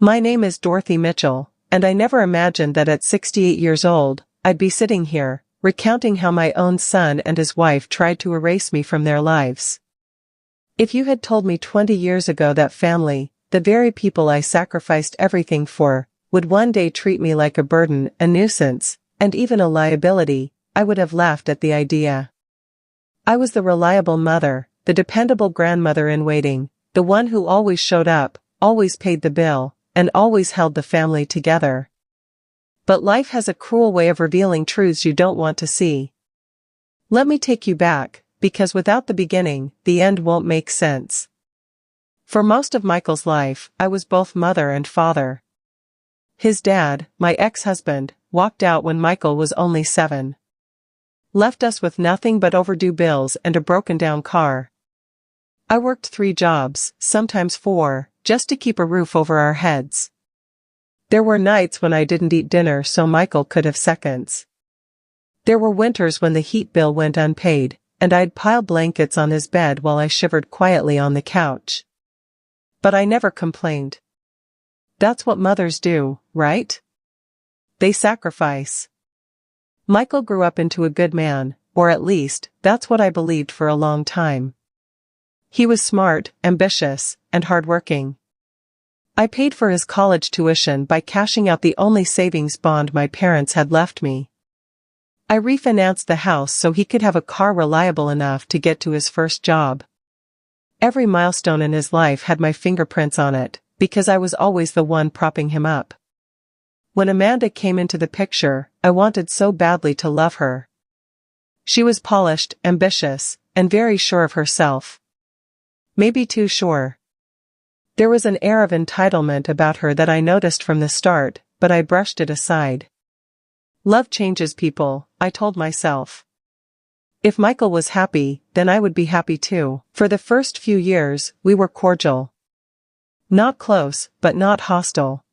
My name is Dorothy Mitchell, and I never imagined that at 68 years old, I'd be sitting here, recounting how my own son and his wife tried to erase me from their lives. If you had told me 20 years ago that family, the very people I sacrificed everything for, would one day treat me like a burden, a nuisance, and even a liability, I would have laughed at the idea. I was the reliable mother, the dependable grandmother in waiting, the one who always showed up, always paid the bill, and always held the family together. But life has a cruel way of revealing truths you don't want to see. Let me take you back, because without the beginning, the end won't make sense. For most of Michael's life, I was both mother and father. His dad, my ex-husband, walked out when Michael was only 7. Left us with nothing but overdue bills and a broken-down car. I worked 3 jobs, sometimes 4, just to keep a roof over our heads. There were nights when I didn't eat dinner so Michael could have seconds. There were winters when the heat bill went unpaid, and I'd pile blankets on his bed while I shivered quietly on the couch. But I never complained. That's what mothers do, right? They sacrifice. Michael grew up into a good man, or at least, that's what I believed for a long time. He was smart, ambitious, and hardworking. I paid for his college tuition by cashing out the only savings bond my parents had left me. I refinanced the house so he could have a car reliable enough to get to his first job. Every milestone in his life had my fingerprints on it, because I was always the one propping him up. When Amanda came into the picture, I wanted so badly to love her. She was polished, ambitious, and very sure of herself. Maybe too sure. There was an air of entitlement about her that I noticed from the start, but I brushed it aside. Love changes people, I told myself. If Michael was happy, then I would be happy too. For the first few years, we were cordial. Not close, but not hostile.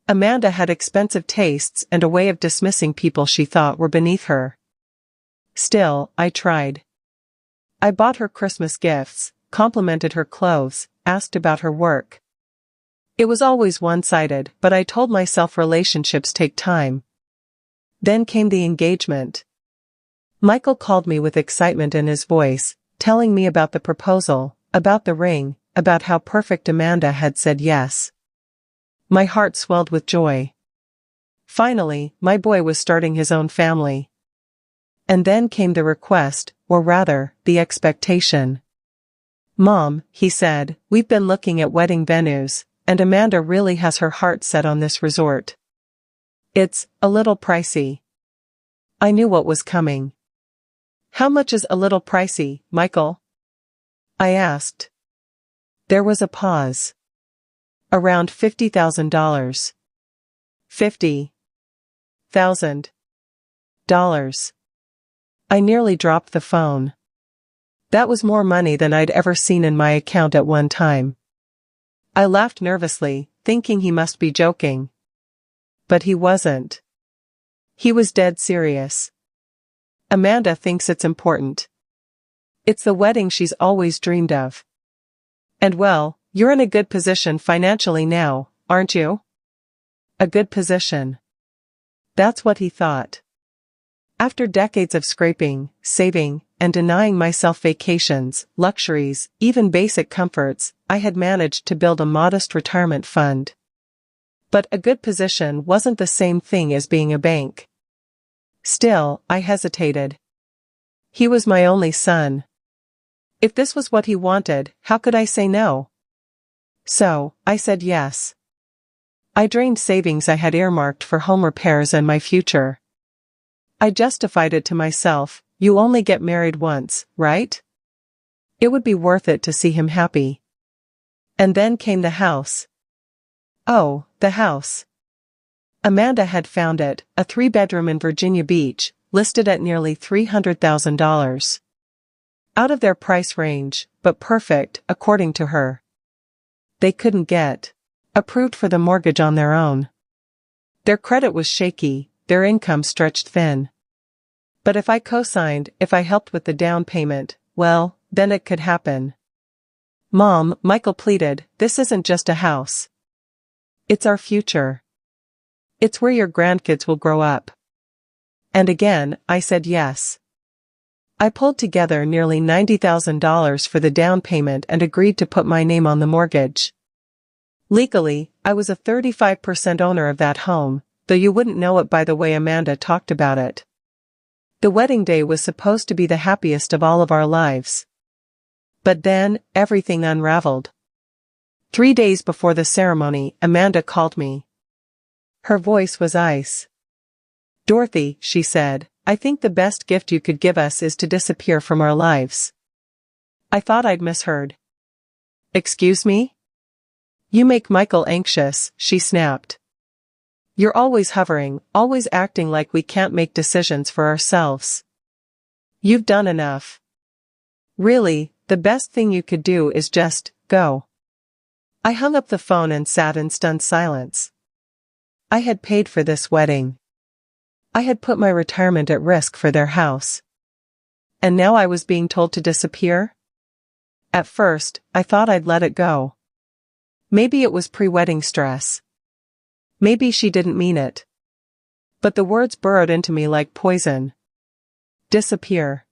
Amanda had expensive tastes and a way of dismissing people she thought were beneath her. Still, I tried. I bought her Christmas gifts, complimented her clothes, asked about her work. It was always one-sided, but I told myself relationships take time. Then came the engagement. Michael called me with excitement in his voice, telling me about the proposal, about the ring, about how perfect Amanda had said yes. My heart swelled with joy. Finally, my boy was starting his own family. And then came the request, or rather, the expectation. "Mom," he said, "we've been looking at wedding venues, and Amanda really has her heart set on this resort. It's a little pricey." I knew what was coming. "How much is a little pricey, Michael?" I asked. There was a pause. "Around $50,000. $50,000. I nearly dropped the phone. That was more money than I'd ever seen in my account at one time. I laughed nervously, thinking he must be joking. But he wasn't. He was dead serious. "Amanda thinks it's important. It's the wedding she's always dreamed of. And well, you're in a good position financially now, aren't you?" A good position. That's what he thought. After decades of scraping, saving, and denying myself vacations, luxuries, even basic comforts, I had managed to build a modest retirement fund. But a good position wasn't the same thing as being a bank. Still, I hesitated. He was my only son. If this was what he wanted, how could I say no? So, I said yes. I drained savings I had earmarked for home repairs and my future. I justified it to myself, "You only get married once, right? It would be worth it to see him happy." And then came the house. Oh, the house. Amanda had found it, a 3-bedroom in Virginia Beach, listed at nearly $300,000. Out of their price range, but perfect, according to her. They couldn't get approved for the mortgage on their own. Their credit was shaky, their income stretched thin. But if I co-signed, if I helped with the down payment, well, then it could happen. "Mom," Michael pleaded, "this isn't just a house. It's our future. It's where your grandkids will grow up. And again, I said yes. I pulled together nearly $90,000 for the down payment and agreed to put my name on the mortgage. Legally, I was a 35% owner of that home, though you wouldn't know it by the way Amanda talked about it. The wedding day was supposed to be the happiest of all of our lives. But then, everything unraveled. 3 days before the ceremony, Amanda called me. Her voice was ice. "Dorothy," she said, "I think the best gift you could give us is to disappear from our lives." I thought I'd misheard. "Excuse me?" "You make Michael anxious," she snapped. "You're always hovering, always acting like we can't make decisions for ourselves. You've done enough. Really, the best thing you could do is just go." I hung up the phone and sat in stunned silence. I had paid for this wedding. I had put my retirement at risk for their house. And now I was being told to disappear? At first, I thought I'd let it go. Maybe it was pre-wedding stress. Maybe she didn't mean it. But the words burrowed into me like poison. Disappear.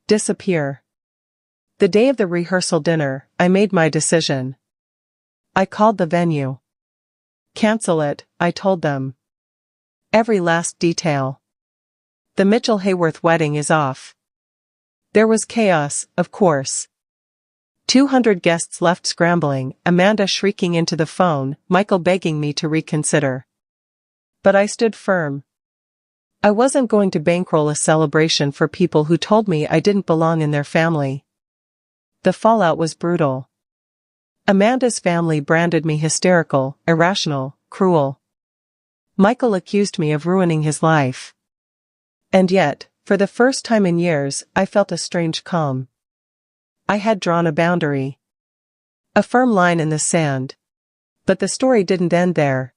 Disappear. The day of the rehearsal dinner, I made my decision. I called the venue. "Cancel it," I told them. "Every last detail. The Mitchell-Hayworth wedding is off." There was chaos, of course. 200 guests left scrambling, Amanda shrieking into the phone, Michael begging me to reconsider. But I stood firm. I wasn't going to bankroll a celebration for people who told me I didn't belong in their family. The fallout was brutal. Amanda's family branded me hysterical, irrational, cruel. Michael accused me of ruining his life. And yet, for the first time in years, I felt a strange calm. I had drawn a boundary. A firm line in the sand. But the story didn't end there.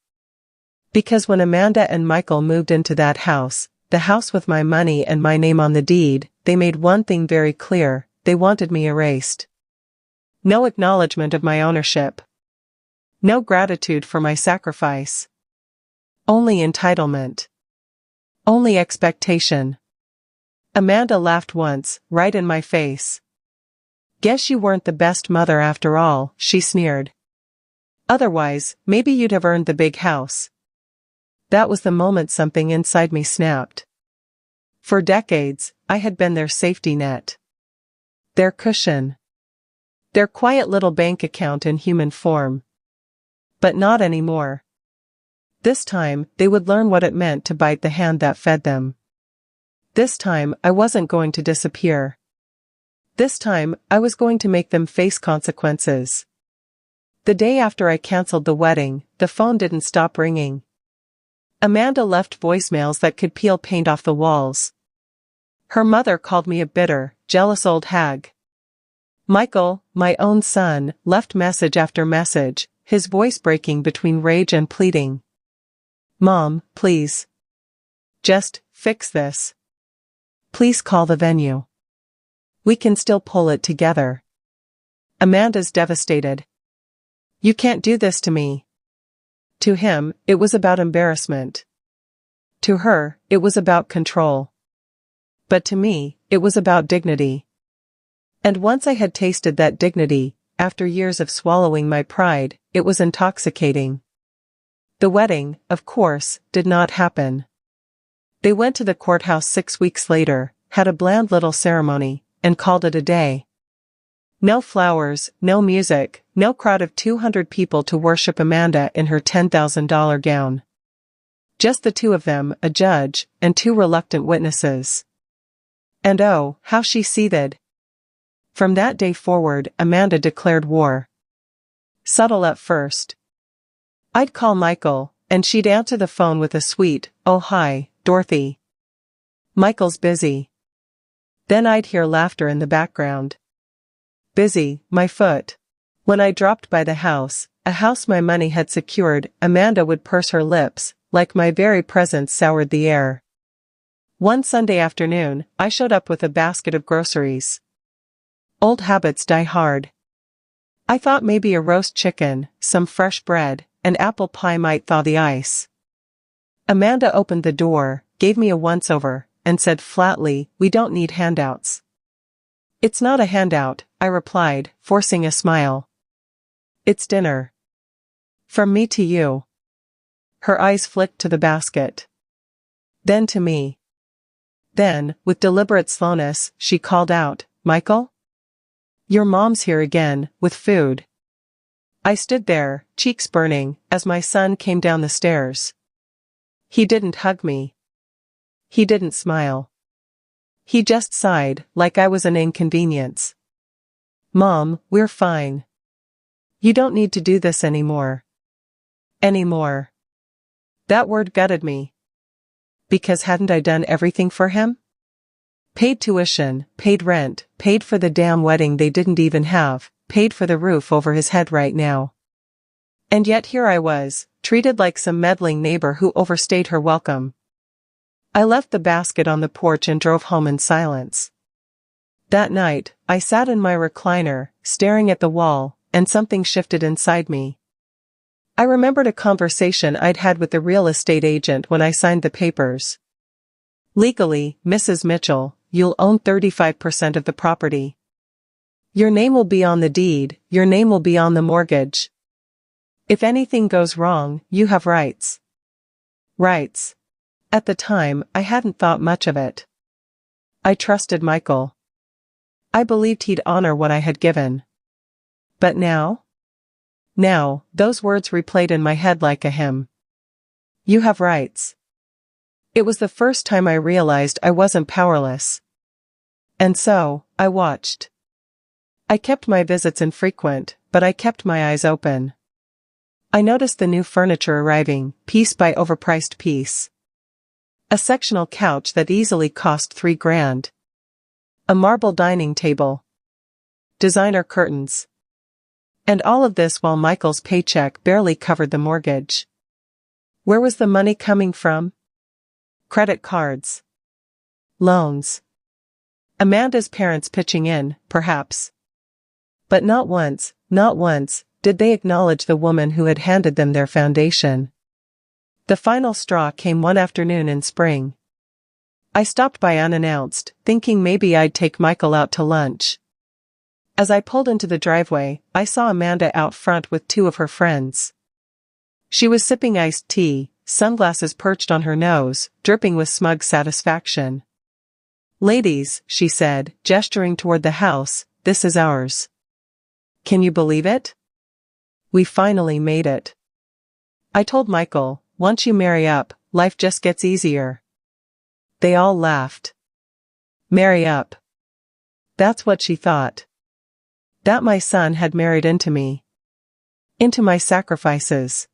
Because when Amanda and Michael moved into that house, the house with my money and my name on the deed, they made one thing very clear: they wanted me erased. No acknowledgement of my ownership. No gratitude for my sacrifice. Only entitlement. Only expectation. Amanda laughed once, right in my face. "Guess you weren't the best mother after all," she sneered. "Otherwise, maybe you'd have earned the big house." That was the moment something inside me snapped. For decades, I had been their safety net. Their cushion. Their quiet little bank account in human form. But not anymore. This time, they would learn what it meant to bite the hand that fed them. This time, I wasn't going to disappear. This time, I was going to make them face consequences. The day after I canceled the wedding, the phone didn't stop ringing. Amanda left voicemails that could peel paint off the walls. Her mother called me a bitter, jealous old hag. Michael, my own son, left message after message, his voice breaking between rage and pleading. "Mom, please. Just fix this. Please call the venue. We can still pull it together." Amanda's devastated. "You can't do this to me." To him, it was about embarrassment. To her, it was about control. But to me, it was about dignity. And once I had tasted that dignity, after years of swallowing my pride, it was intoxicating. The wedding, of course, did not happen. They went to the courthouse 6 weeks later, had a bland little ceremony, and called it a day. No flowers, no music, no crowd of 200 people to worship Amanda in her $10,000 gown. Just the two of them, a judge, and 2 reluctant witnesses. And oh, how she seethed. From that day forward, Amanda declared war. Subtle at first. I'd call Michael, and she'd answer the phone with a sweet, "Oh hi, Dorothy. Michael's busy." Then I'd hear laughter in the background. "Busy, my foot." When I dropped by the house, a house my money had secured, Amanda would purse her lips, like my very presence soured the air. One Sunday afternoon, I showed up with a basket of groceries. Old habits die hard. I thought maybe a roast chicken, some fresh bread, and apple pie might thaw the ice. Amanda opened the door, gave me a once-over, and said flatly, "We don't need handouts." "It's not a handout," I replied, forcing a smile. "It's dinner. From me to you." Her eyes flicked to the basket. Then to me. Then, with deliberate slowness, she called out, "Michael? Your mom's here again, with food." I stood there, cheeks burning, as my son came down the stairs. He didn't hug me. He didn't smile. He just sighed, like I was an inconvenience. "Mom, we're fine. You don't need to do this anymore." Anymore. That word gutted me. Because hadn't I done everything for him? Paid tuition, paid rent, paid for the damn wedding they didn't even have, paid for the roof over his head right now. And yet here I was, treated like some meddling neighbor who overstayed her welcome. I left the basket on the porch and drove home in silence. That night, I sat in my recliner, staring at the wall, and something shifted inside me. I remembered a conversation I'd had with the real estate agent when I signed the papers. "Legally, Mrs. Mitchell, you'll own 35% of the property. Your name will be on the deed, your name will be on the mortgage. If anything goes wrong, you have rights." Rights. At the time, I hadn't thought much of it. I trusted Michael. I believed he'd honor what I had given. But now? Now, those words replayed in my head like a hymn. You have rights. It was the first time I realized I wasn't powerless. And so, I watched. I kept my visits infrequent, but I kept my eyes open. I noticed the new furniture arriving, piece by overpriced piece. A sectional couch that easily cost $3,000. A marble dining table. Designer curtains. And all of this while Michael's paycheck barely covered the mortgage. Where was the money coming from? Credit cards. Loans. Amanda's parents pitching in, perhaps. But not once, did they acknowledge the woman who had handed them their foundation. The final straw came one afternoon in spring. I stopped by unannounced, thinking maybe I'd take Michael out to lunch. As I pulled into the driveway, I saw Amanda out front with two of her friends. She was sipping iced tea, sunglasses perched on her nose, dripping with smug satisfaction. "Ladies," she said, gesturing toward the house, "this is ours. Can you believe it? We finally made it." I told Michael, "Once you marry up, life just gets easier." They all laughed. Marry up. That's what she thought. That my son had married into me. Into my sacrifices.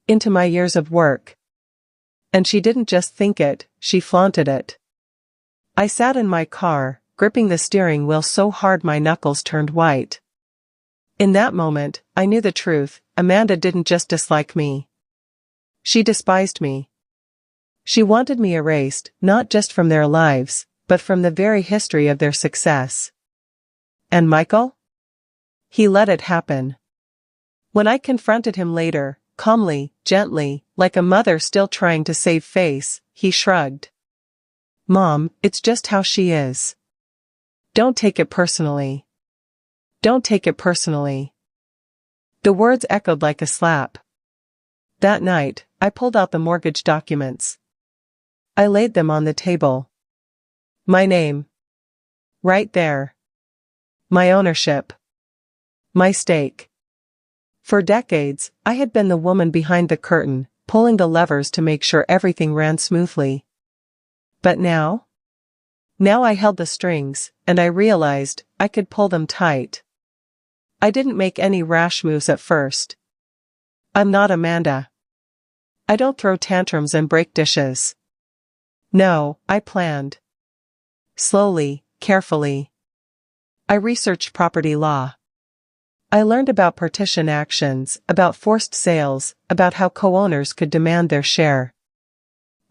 Into my years of work. And she didn't just think it, she flaunted it. I sat in my car, gripping the steering wheel so hard my knuckles turned white. In that moment, I knew the truth. Amanda didn't just dislike me. She despised me. She wanted me erased, not just from their lives, but from the very history of their success. And Michael? He let it happen. When I confronted him later, calmly, gently, like a mother still trying to save face, he shrugged. "Mom, it's just how she is. Don't take it personally. Don't take it personally." The words echoed like a slap. That night, I pulled out the mortgage documents. I laid them on the table. My name. Right there. My ownership. My stake. For decades, I had been the woman behind the curtain, pulling the levers to make sure everything ran smoothly. But now? Now I held the strings, and I realized I could pull them tight. I didn't make any rash moves at first. I'm not Amanda. I don't throw tantrums and break dishes. No, I planned. Slowly, carefully. I researched property law. I learned about partition actions, about forced sales, about how co-owners could demand their share.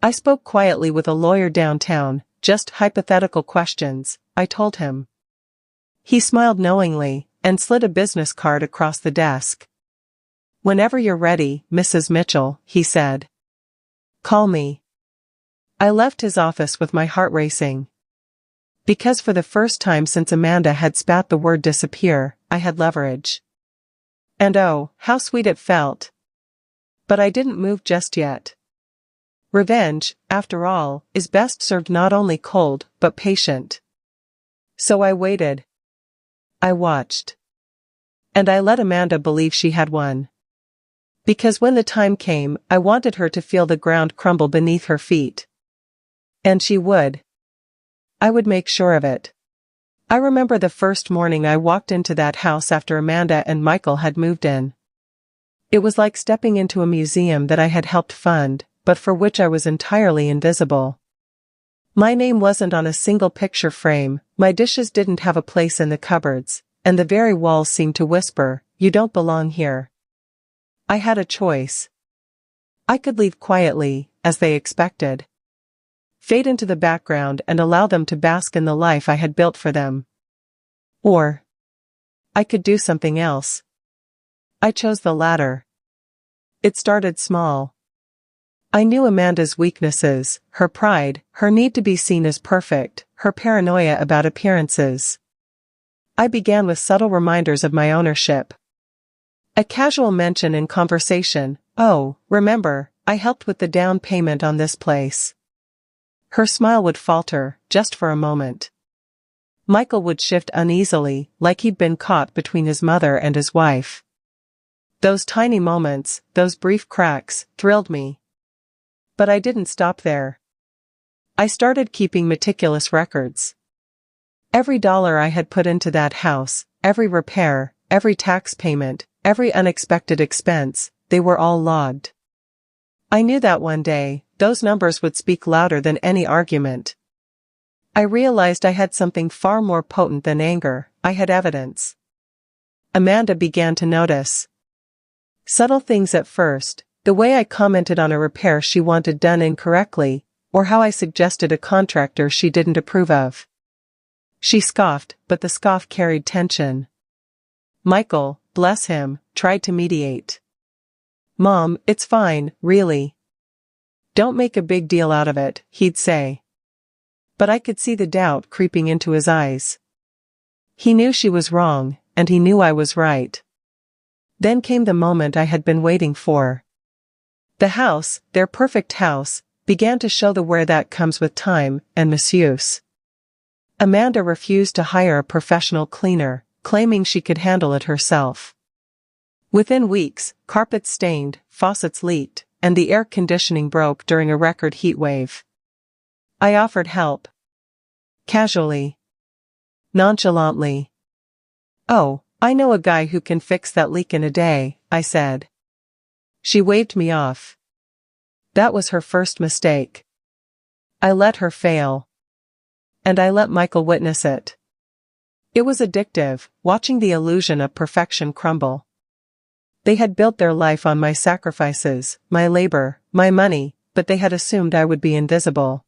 I spoke quietly with a lawyer downtown, just hypothetical questions, I told him. He smiled knowingly, and slid a business card across the desk. Whenever you're ready, Mrs. Mitchell, he said. Call me. I left his office with my heart racing. Because for the first time since Amanda had spat the word disappear, I had leverage. And oh, how sweet it felt. But I didn't move just yet. Revenge, after all, is best served not only cold, but patient. So I waited. I watched. And I let Amanda believe she had won. Because when the time came, I wanted her to feel the ground crumble beneath her feet. And she would. I would make sure of it. I remember the first morning I walked into that house after Amanda and Michael had moved in. It was like stepping into a museum that I had helped fund, but for which I was entirely invisible. My name wasn't on a single picture frame, my dishes didn't have a place in the cupboards, and the very walls seemed to whisper, "You don't belong here." I had a choice. I could leave quietly, as they expected. Fade into the background and allow them to bask in the life I had built for them. Or I could do something else. I chose the latter. It started small. I knew Amanda's weaknesses, her pride, her need to be seen as perfect, her paranoia about appearances. I began with subtle reminders of my ownership. A casual mention in conversation, "Oh, remember, I helped with the down payment on this place." Her smile would falter, just for a moment. Michael would shift uneasily, like he'd been caught between his mother and his wife. Those tiny moments, those brief cracks, thrilled me. But I didn't stop there. I started keeping meticulous records. Every dollar I had put into that house, every repair, every tax payment, every unexpected expense, they were all logged. I knew that one day, those numbers would speak louder than any argument. I realized I had something far more potent than anger, I had evidence. Amanda began to notice. Subtle things at first, the way I commented on a repair she wanted done incorrectly, or how I suggested a contractor she didn't approve of. She scoffed, but the scoff carried tension. Michael, bless him, tried to mediate. "Mom, it's fine, really. Don't make a big deal out of it," he'd say. But I could see the doubt creeping into his eyes. He knew she was wrong, and he knew I was right. Then came the moment I had been waiting for. The house, their perfect house, began to show the wear that comes with time and misuse. Amanda refused to hire a professional cleaner, claiming she could handle it herself. Within weeks, carpets stained, faucets leaked, and the air conditioning broke during a record heat wave. I offered help. Casually. Nonchalantly. "Oh, I know a guy who can fix that leak in a day," I said. She waved me off. That was her first mistake. I let her fail. And I let Michael witness it. It was addictive, watching the illusion of perfection crumble. They had built their life on my sacrifices, my labor, my money, but they had assumed I would be invisible.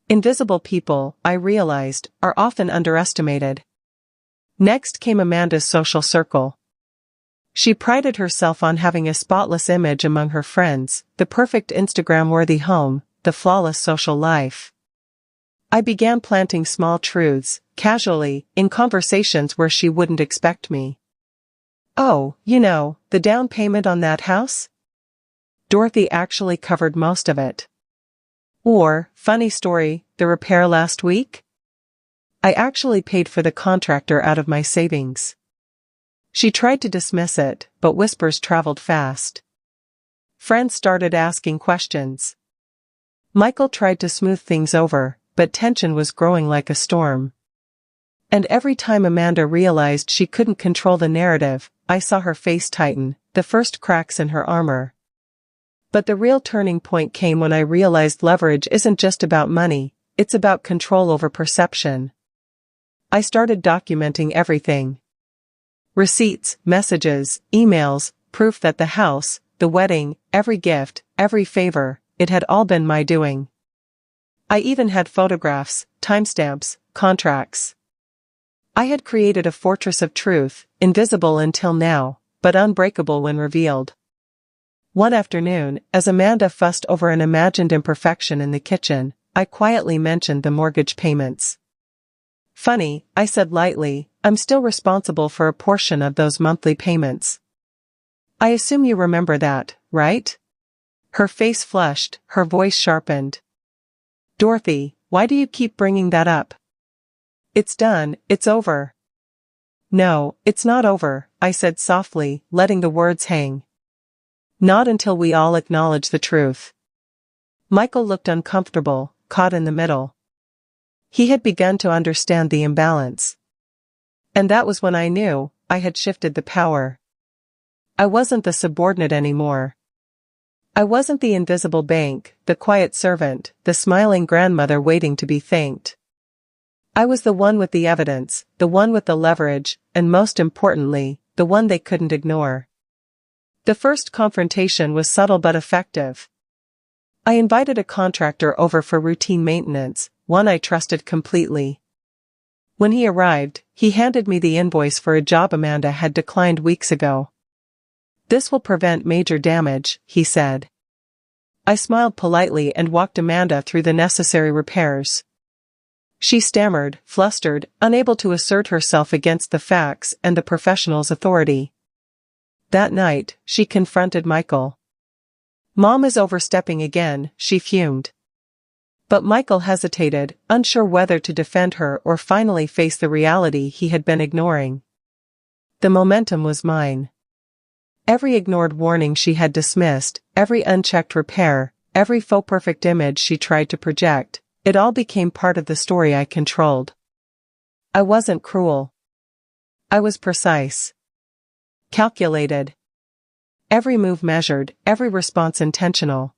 Invisible people, I realized, are often underestimated. Next came Amanda's social circle. She prided herself on having a spotless image among her friends, the perfect Instagram-worthy home, the flawless social life. I began planting small truths, casually, in conversations where she wouldn't expect me. "Oh, you know, the down payment on that house? Dorothy actually covered most of it." Or, funny story, the repair last week? I actually paid for the contractor out of my savings. She tried to dismiss it, but whispers traveled fast. Friends started asking questions. Michael tried to smooth things over, but tension was growing like a storm. And every time Amanda realized she couldn't control the narrative, I saw her face tighten, the first cracks in her armor. But the real turning point came when I realized leverage isn't just about money, it's about control over perception. I started documenting everything. Receipts, messages, emails, proof that the house, the wedding, every gift, every favor, it had all been my doing. I even had photographs, timestamps, contracts. I had created a fortress of truth, invisible until now, but unbreakable when revealed. One afternoon, as Amanda fussed over an imagined imperfection in the kitchen, I quietly mentioned the mortgage payments. "Funny," I said lightly, "I'm still responsible for a portion of those monthly payments. I assume you remember that, right?" Her face flushed, her voice sharpened. "Dorothy, why do you keep bringing that up? It's done, it's over." "No, it's not over," I said softly, letting the words hang. "Not until we all acknowledge the truth." Michael looked uncomfortable, caught in the middle. He had begun to understand the imbalance. And that was when I knew I had shifted the power. I wasn't the subordinate anymore. I wasn't the invisible bank, the quiet servant, the smiling grandmother waiting to be thanked. I was the one with the evidence, the one with the leverage, and most importantly, the one they couldn't ignore. The first confrontation was subtle but effective. I invited a contractor over for routine maintenance, one I trusted completely. When he arrived, he handed me the invoice for a job Amanda had declined weeks ago. "This will prevent major damage," he said. I smiled politely and walked Amanda through the necessary repairs. She stammered, flustered, unable to assert herself against the facts and the professional's authority. That night, she confronted Michael. "Mom is overstepping again," she fumed. But Michael hesitated, unsure whether to defend her or finally face the reality he had been ignoring. The momentum was mine. Every ignored warning she had dismissed, every unchecked repair, every faux-perfect image she tried to project, it all became part of the story I controlled. I wasn't cruel. I was precise. Calculated. Every move measured, every response intentional.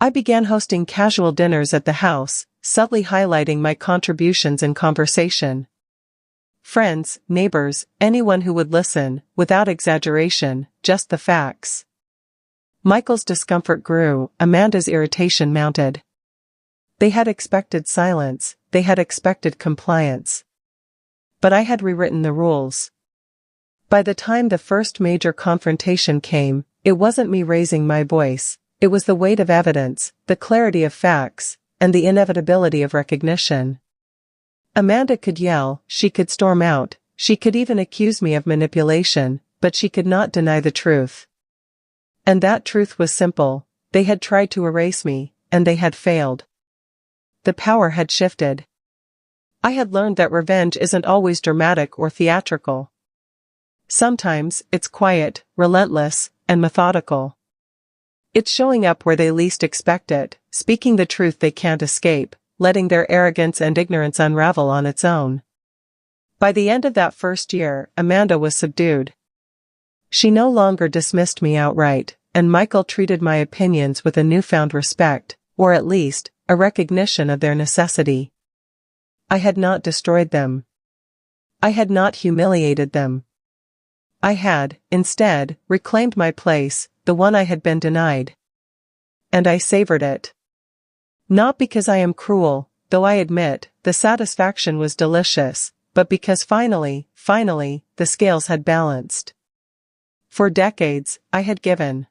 I began hosting casual dinners at the house, subtly highlighting my contributions in conversation. Friends, neighbors, anyone who would listen, without exaggeration, just the facts. Michael's discomfort grew, Amanda's irritation mounted. They had expected silence, they had expected compliance. But I had rewritten the rules. By the time the first major confrontation came, it wasn't me raising my voice, it was the weight of evidence, the clarity of facts, and the inevitability of recognition. Amanda could yell, she could storm out, she could even accuse me of manipulation, but she could not deny the truth. And that truth was simple: they had tried to erase me, and they had failed. The power had shifted. I had learned that revenge isn't always dramatic or theatrical. Sometimes, it's quiet, relentless, and methodical. It's showing up where they least expect it, speaking the truth they can't escape, letting their arrogance and ignorance unravel on its own. By the end of that first year, Amanda was subdued. She no longer dismissed me outright, and Michael treated my opinions with a newfound respect, or at least, a recognition of their necessity. I had not destroyed them. I had not humiliated them. I had, instead, reclaimed my place, the one I had been denied. And I savored it. Not because I am cruel, though I admit, the satisfaction was delicious, but because finally, the scales had balanced. For decades, I had given.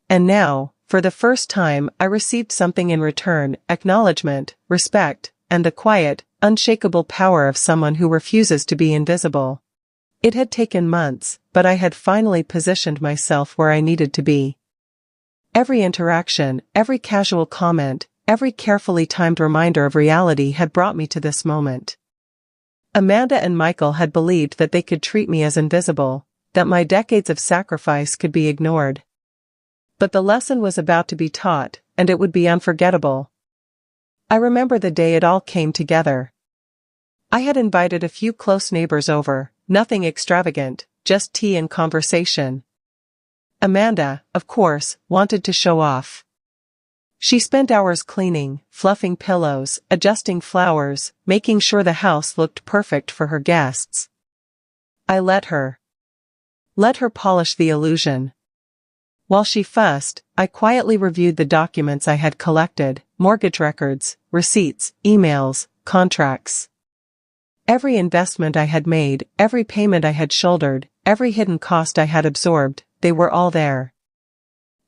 And now, for the first time, I received something in return: acknowledgement, respect, and the quiet, unshakable power of someone who refuses to be invisible. It had taken months, but I had finally positioned myself where I needed to be. Every interaction, every casual comment, every carefully timed reminder of reality had brought me to this moment. Amanda and Michael had believed that they could treat me as invisible, that my decades of sacrifice could be ignored. But the lesson was about to be taught, and it would be unforgettable. I remember the day it all came together. I had invited a few close neighbors over, nothing extravagant, just tea and conversation. Amanda, of course, wanted to show off. She spent hours cleaning, fluffing pillows, adjusting flowers, making sure the house looked perfect for her guests. I let her. Let her polish the illusion. While she fussed, I quietly reviewed the documents I had collected: mortgage records, receipts, emails, contracts. Every investment I had made, every payment I had shouldered, every hidden cost I had absorbed, they were all there.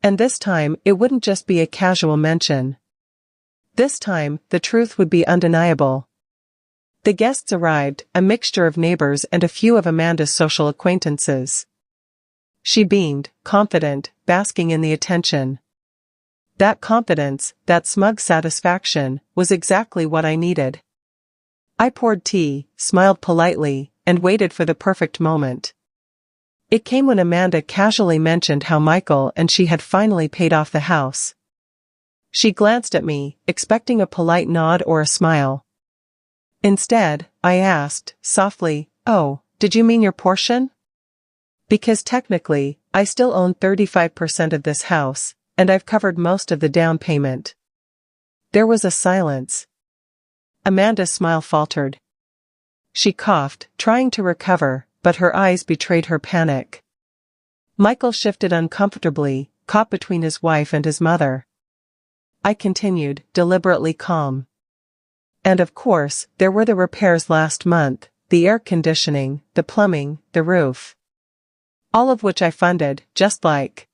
And this time, it wouldn't just be a casual mention. This time, the truth would be undeniable. The guests arrived, a mixture of neighbors and a few of Amanda's social acquaintances. She beamed, confident, basking in the attention. That confidence, that smug satisfaction, was exactly what I needed. I poured tea, smiled politely, and waited for the perfect moment. It came when Amanda casually mentioned how Michael and she had finally paid off the house. She glanced at me, expecting a polite nod or a smile. Instead, I asked, softly, "Oh, did you mean your portion?" Because technically, I still own 35% of this house, and I've covered most of the down payment. There was a silence. Amanda's smile faltered. She coughed, trying to recover, but her eyes betrayed her panic. Michael shifted uncomfortably, caught between his wife and his mother. I continued, deliberately calm. And of course, there were the repairs last month, the air conditioning, the plumbing, the roof. All of which I funded, just like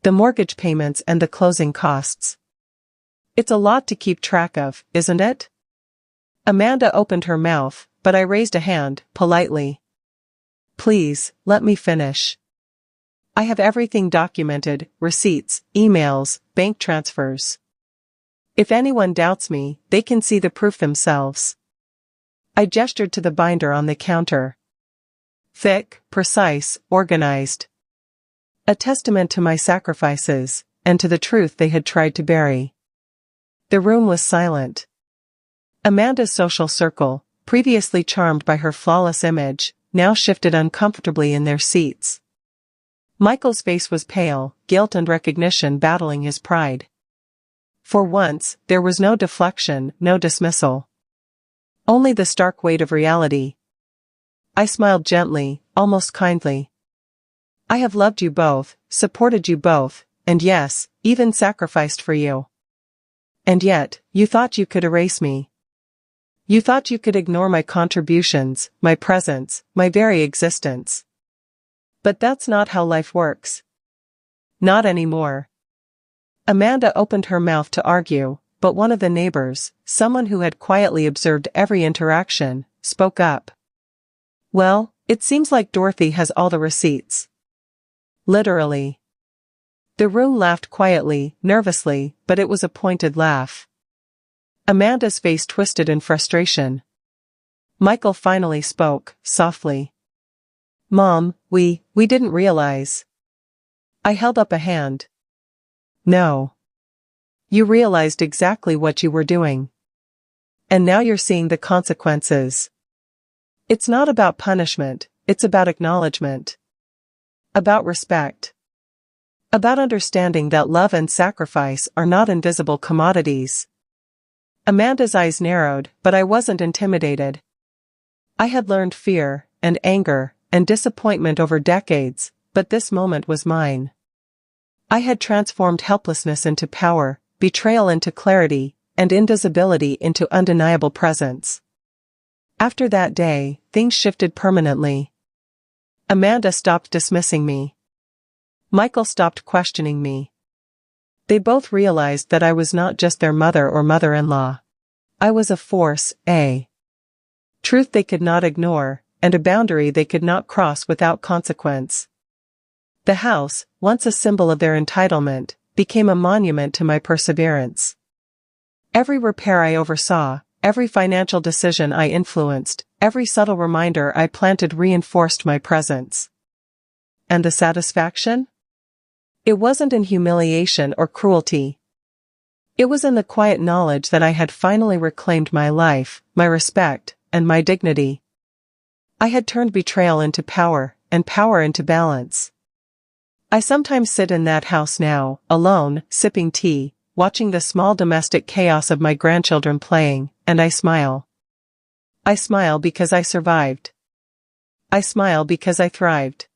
the mortgage payments and the closing costs. It's a lot to keep track of, isn't it? Amanda opened her mouth, but I raised a hand, politely. Please, let me finish. I have everything documented, receipts, emails, bank transfers. If anyone doubts me, they can see the proof themselves. I gestured to the binder on the counter. Thick, precise, organized. A testament to my sacrifices, and to the truth they had tried to bury. The room was silent. Amanda's social circle, previously charmed by her flawless image, now shifted uncomfortably in their seats. Michael's face was pale, guilt and recognition battling his pride. For once, there was no deflection, no dismissal. Only the stark weight of reality. I smiled gently, almost kindly. I have loved you both, supported you both, and yes, even sacrificed for you. And yet, you thought you could erase me. You thought you could ignore my contributions, my presence, my very existence. But that's not how life works. Not anymore. Amanda opened her mouth to argue, but one of the neighbors, someone who had quietly observed every interaction, spoke up. Well, it seems like Dorothy has all the receipts. Literally. The room laughed quietly, nervously, but it was a pointed laugh. Amanda's face twisted in frustration. Michael finally spoke, softly. Mom, we didn't realize. I held up a hand. No. You realized exactly what you were doing. And now you're seeing the consequences. It's not about punishment, it's about acknowledgement. About respect. About understanding that love and sacrifice are not invisible commodities. Amanda's eyes narrowed, but I wasn't intimidated. I had learned fear, and anger, and disappointment over decades, but this moment was mine. I had transformed helplessness into power, betrayal into clarity, and invisibility into undeniable presence. After that day, things shifted permanently. Amanda stopped dismissing me. Michael stopped questioning me. They both realized that I was not just their mother or mother-in-law. I was a force, a truth they could not ignore, and a boundary they could not cross without consequence. The house, once a symbol of their entitlement, became a monument to my perseverance. Every repair I oversaw, every financial decision I influenced, every subtle reminder I planted reinforced my presence. And the satisfaction? It wasn't in humiliation or cruelty. It was in the quiet knowledge that I had finally reclaimed my life, my respect, and my dignity. I had turned betrayal into power, and power into balance. I sometimes sit in that house now, alone, sipping tea, watching the small domestic chaos of my grandchildren playing, and I smile. I smile because I survived. I smile because I thrived.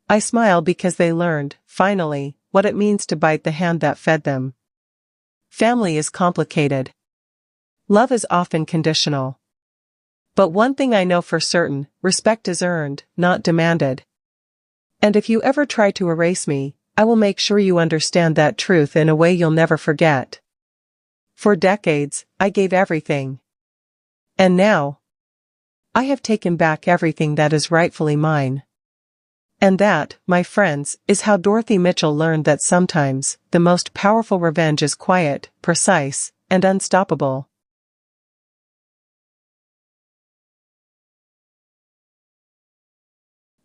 I smile because they learned, finally, what it means to bite the hand that fed them. Family is complicated. Love is often conditional. But one thing I know for certain, respect is earned, not demanded. And if you ever try to erase me, I will make sure you understand that truth in a way you'll never forget. For decades, I gave everything. And now, I have taken back everything that is rightfully mine. And that, my friends, is how Dorothy Mitchell learned that sometimes, the most powerful revenge is quiet, precise, and unstoppable.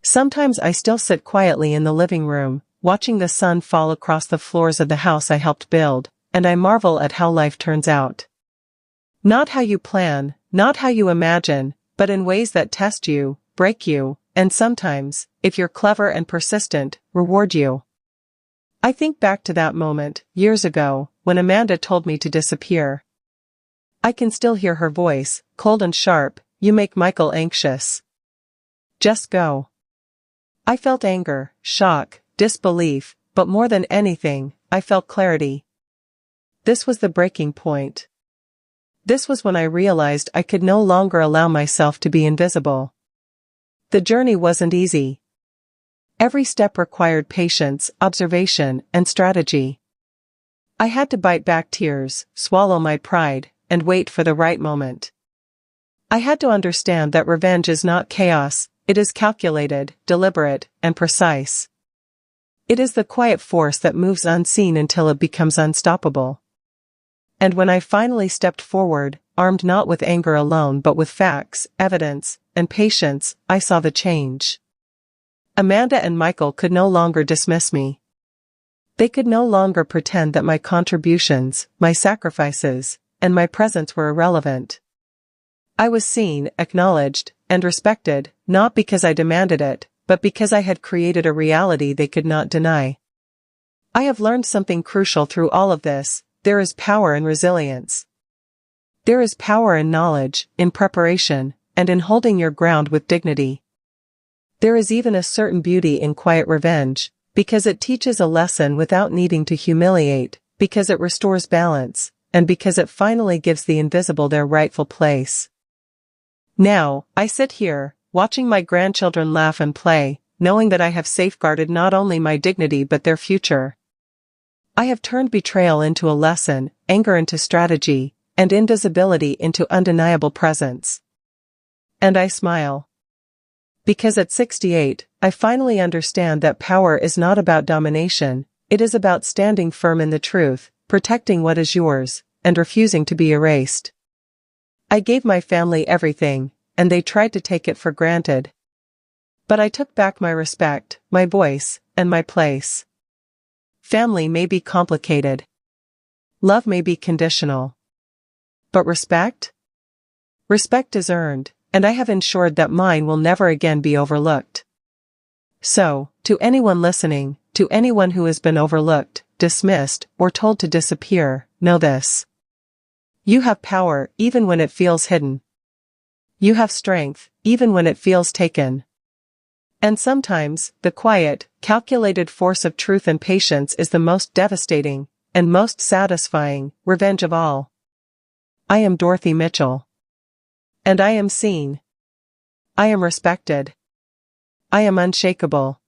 Sometimes I still sit quietly in the living room, watching the sun fall across the floors of the house I helped build, and I marvel at how life turns out. Not how you plan, not how you imagine, but in ways that test you, break you, and sometimes, if you're clever and persistent, reward you. I think back to that moment, years ago, when Amanda told me to disappear. I can still hear her voice, cold and sharp. You make Michael anxious. Just go. I felt anger, shock, disbelief, but more than anything, I felt clarity. This was the breaking point. This was when I realized I could no longer allow myself to be invisible. The journey wasn't easy. Every step required patience, observation, and strategy. I had to bite back tears, swallow my pride, and wait for the right moment. I had to understand that revenge is not chaos, it is calculated, deliberate, and precise. It is the quiet force that moves unseen until it becomes unstoppable. And when I finally stepped forward, armed not with anger alone but with facts, evidence, and patience, I saw the change. Amanda and Michael could no longer dismiss me. They could no longer pretend that my contributions, my sacrifices, and my presence were irrelevant. I was seen, acknowledged, and respected, not because I demanded it, but because I had created a reality they could not deny. I have learned something crucial through all of this. There is power in resilience. There is power in knowledge, in preparation, and in holding your ground with dignity. There is even a certain beauty in quiet revenge, because it teaches a lesson without needing to humiliate, because it restores balance, and because it finally gives the invisible their rightful place. Now, I sit here, watching my grandchildren laugh and play, knowing that I have safeguarded not only my dignity but their future. I have turned betrayal into a lesson, anger into strategy, and invisibility into undeniable presence. And I smile. Because at 68, I finally understand that power is not about domination, it is about standing firm in the truth, protecting what is yours, and refusing to be erased. I gave my family everything, and they tried to take it for granted. But I took back my respect, my voice, and my place. Family may be complicated. Love may be conditional. But respect? Respect is earned, and I have ensured that mine will never again be overlooked. So, to anyone listening, to anyone who has been overlooked, dismissed, or told to disappear, know this. You have power even when it feels hidden. You have strength even when it feels taken. And sometimes, the quiet, calculated force of truth and patience is the most devastating, and most satisfying, revenge of all. I am Dorothy Mitchell. And I am seen. I am respected. I am unshakable.